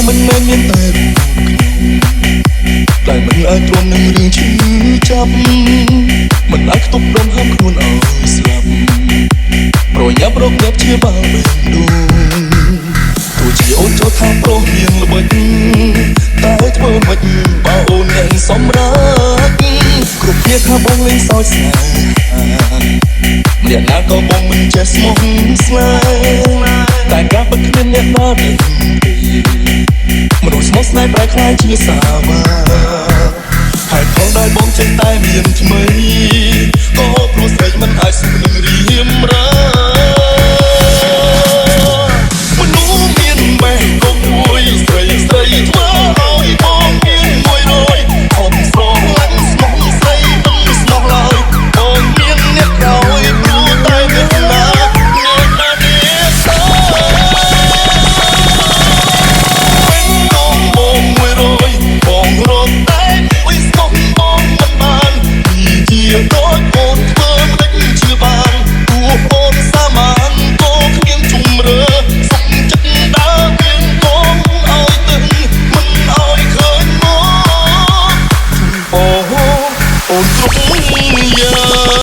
មិនមែនមានតែតែមិនអាចទ្រាំនឹងរឿងឈឺចាប់មិនអាចខ្ទប់ដុំហាមខ្លួនឲ្យស្លាប់ប្រញាប់រកអ្នកព្យាបាលបេះដូងទោះជាអូនចូលថាប្រុសរៀងល្បិចតែធ្វើមិនបើអូននឹងសម្រាប់គ្រប់គ្នាថាបងលេងសើចស្នេហាអ្នកណាក៏បងមិនចេះស្មោះស្នេហ៍តែការពិតគ្មានអ្នកណាដឹងមនុស្សស្មោះស្នេហ៍ប្រែក្លាយជាសាវាហើយផងដែលបងចេះតែមានថ្មីក៏ព្រោះស្រីមិនអាចសុខនឹងរៀមរា